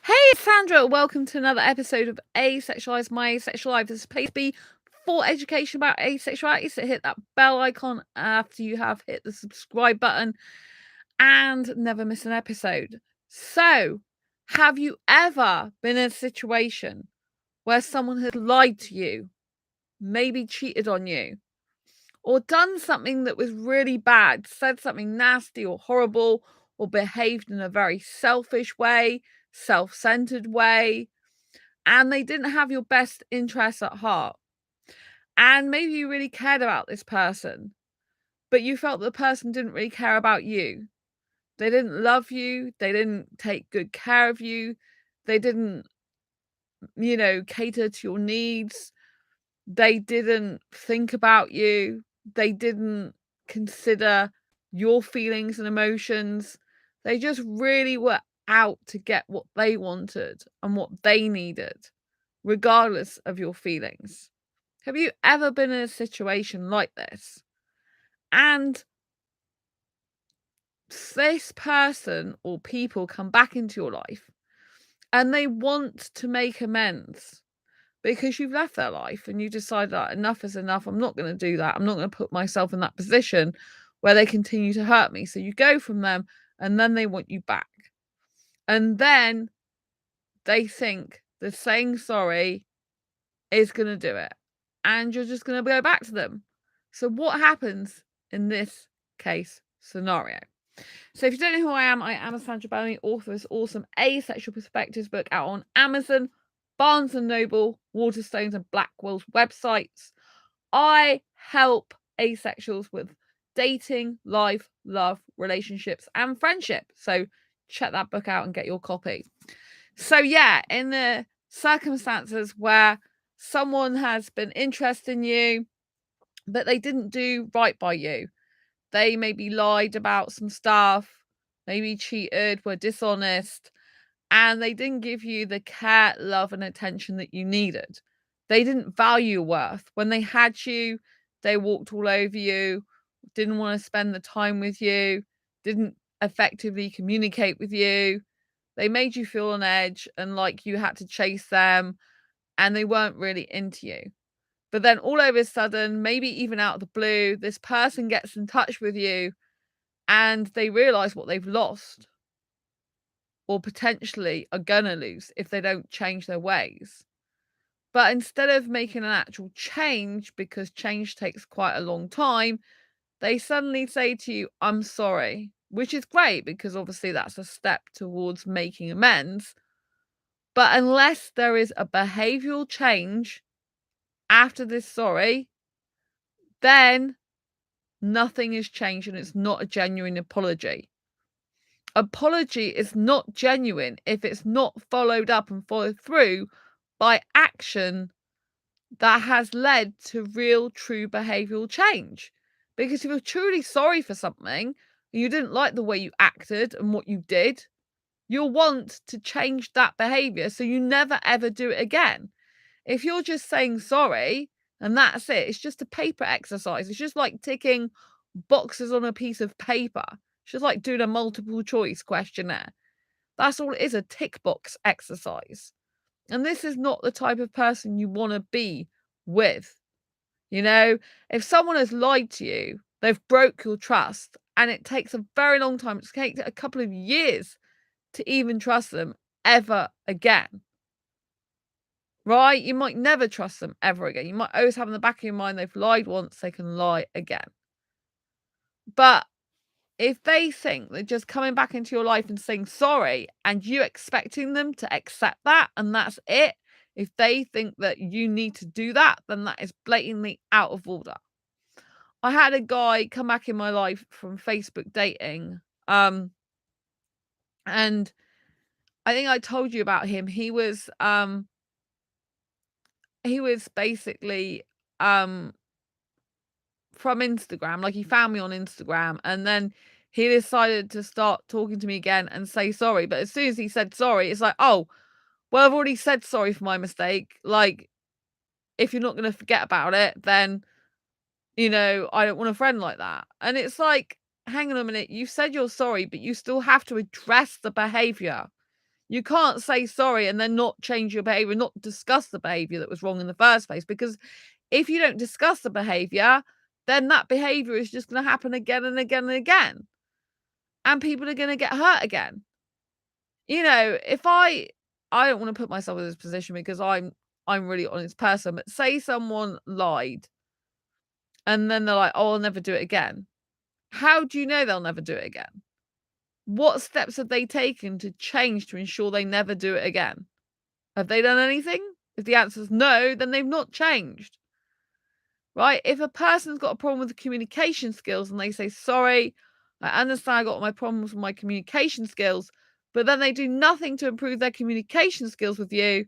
Hey, it's Sandra. Welcome to another episode of Asexualise, my asexual life. This is supposed to be for education about asexuality. So hit that bell icon after you have hit the subscribe button and never miss an episode. So, have you ever been in a situation where someone has lied to you, maybe cheated on you, or done something that was really bad, said something nasty or horrible, or behaved in a very selfish way, self-centered way, and they didn't have your best interests at heart? And maybe you really cared about this person, but you felt the person didn't really care about you. They didn't love you, they didn't take good care of you, they didn't, cater to your needs, they didn't think about you, they didn't consider your feelings and emotions. They just really were out to get what they wanted and what they needed, regardless of your feelings. Have you ever been in a situation like this? And this person or people come back into your life and they want to make amends because you've left their life and you decide that enough is enough. I'm not going to do that. I'm not going to put myself in that position where they continue to hurt me. So you go from them and then they want you back. And then they think that saying sorry is going to do it. And you're just going to go back to them. So what happens in this case scenario? So if you don't know who I am Sandra Bellamy, author of this awesome Asexual Perspectives book out on Amazon, Barnes& and Noble, Waterstones and Blackwell's websites. I help asexuals with dating, life, love, relationships, and friendship. So check that book out and get your copy. So yeah, in the circumstances where someone has been interested in you, but they didn't do right by you, they maybe lied about some stuff, maybe cheated, were dishonest, and they didn't give you the care, love, and attention that you needed. They didn't value your worth. When they had you, they walked all over you, didn't want to spend the time with you, didn't effectively communicate with you. They made you feel on edge and like you had to chase them, and they weren't really into you. But then all of a sudden, maybe even out of the blue, this person gets in touch with you and they realize what they've lost or potentially are gonna lose if they don't change their ways. But instead of making an actual change, because change takes quite a long time, they suddenly say to you, I'm sorry, which is great because obviously that's a step towards making amends. But unless there is a behavioral change after this sorry, then nothing is changed and it's not a genuine apology. Apology is not genuine if it's not followed up and followed through by action that has led to real, true behavioral change. Because if you're truly sorry for something and you didn't like the way you acted and what you did, you'll want to change that behavior so you never ever do it again. If you're just saying sorry and that's it, it's just a paper exercise. It's just like ticking boxes on a piece of paper. It's just like doing a multiple choice questionnaire. That's all it is, a tick box exercise. And this is not the type of person you want to be with. If someone has lied to you, they've broke your trust, and it takes a very long time. It takes a couple of years to even trust them ever again. Right? You might never trust them ever again. You might always have in the back of your mind they've lied once, they can lie again. But if they think that just coming back into your life and saying sorry and you expecting them to accept that and that's it, if they think that you need to do that, then that is blatantly out of order. I had a guy come back in my life from Facebook dating, and I think I told you about him. He was basically from Instagram. Like, he found me on Instagram and then he decided to start talking to me again and say sorry. But as soon as he said sorry, it's like, oh, well, I've already said sorry for my mistake. Like, if you're not going to forget about it, then, I don't want a friend like that. And it's like, hang on a minute, you said you're sorry, but you still have to address the behavior. You can't say sorry and then not change your behavior, not discuss the behavior that was wrong in the first place, because if you don't discuss the behavior, then that behavior is just going to happen again and again and again, and people are going to get hurt again. If I don't want to put myself in this position because I'm a really honest person, but say someone lied and then they're like, "Oh, I'll never do it again." How do you know they'll never do it again? What steps have they taken to change to ensure they never do it again? Have they done anything? If the answer is no, then they've not changed, right? If a person's got a problem with the communication skills and they say, "Sorry, I understand I got my problems with my communication skills," but then they do nothing to improve their communication skills with you,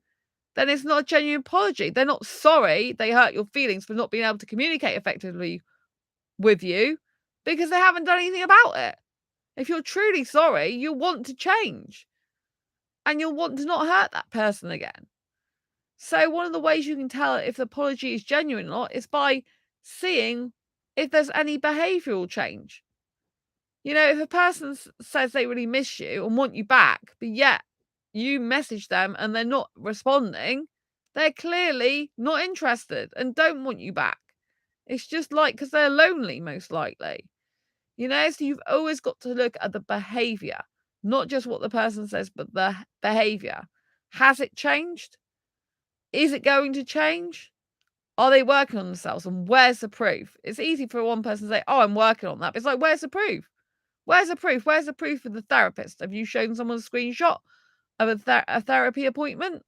then it's not a genuine apology. They're not sorry they hurt your feelings for not being able to communicate effectively with you, because they haven't done anything about it. If you're truly sorry, you'll want to change and you'll want to not hurt that person again. So one of the ways you can tell if the apology is genuine or not is by seeing if there's any behavioural change. If a person says they really miss you and want you back, but yet you message them and they're not responding, they're clearly not interested and don't want you back. It's just like because they're lonely, most likely. So you've always got to look at the behavior, not just what the person says, but the behavior. Has it changed? Is it going to change? Are they working on themselves? And where's the proof? It's easy for one person to say, "Oh, I'm working on that." But it's like, where's the proof? Where's the proof? Where's the proof of the therapist? Have you shown someone a screenshot of a therapy appointment?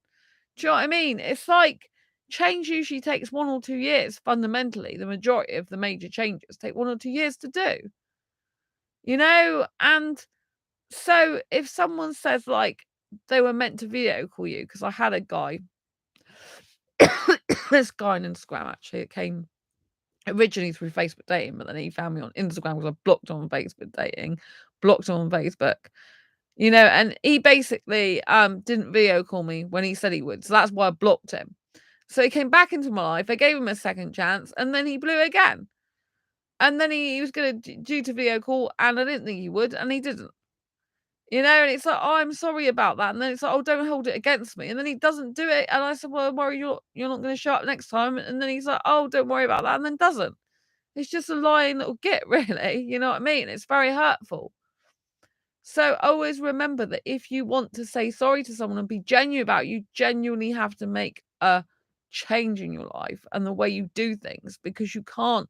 Do you know what I mean? It's like change usually takes 1 or 2 years. Fundamentally, the majority of the major changes take 1 or 2 years to do. And so if someone says like they were meant to video call you, because I had a guy, this guy on Instagram actually, it came originally through Facebook dating, but then he found me on Instagram because I blocked him on Facebook dating, blocked him on Facebook. And he basically didn't video call me when he said he would. So that's why I blocked him. So he came back into my life. I gave him a second chance and then he blew it again. And then he was going to do to video call and I didn't think he would and he didn't. And it's like, "Oh, I'm sorry about that." And then it's like, "Oh, don't hold it against me." And then he doesn't do it. And I said, "Well, I'm worried you're not going to show up next time." And then he's like, "Oh, don't worry about that." And then doesn't. It's just a lying little git, really. You know what I mean? It's very hurtful. So always remember that if you want to say sorry to someone and be genuine about it, you genuinely have to make a change in your life and the way you do things, because you can't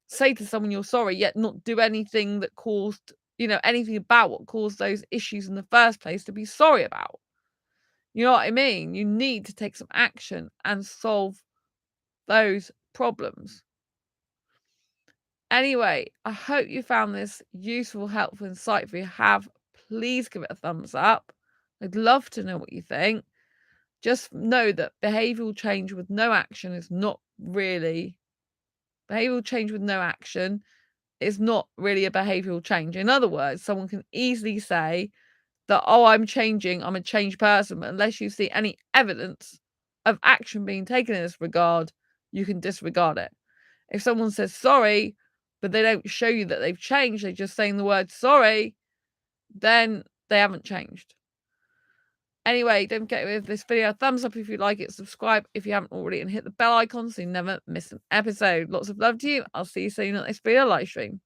say to someone you're sorry yet not do anything that caused, anything about what caused those issues in the first place to be sorry about. You know what I mean? You need to take some action and solve those problems. Anyway, I hope you found this useful, helpful, insightful. If you have, please give it a thumbs up. I'd love to know what you think. Just know that behavioural change with no action is not really behavioural change with no action is not really a behavioural change. In other words, someone can easily say that, "Oh, I'm changing, I'm a changed person," but unless you see any evidence of action being taken in this regard, you can disregard it. If someone says sorry, but they don't show you that they've changed, they're just saying the word sorry, then they haven't changed. Anyway, don't forget to give this video a thumbs up if you like it, subscribe if you haven't already, and hit the bell icon so you never miss an episode. Lots of love to you. I'll see you soon on this video live stream.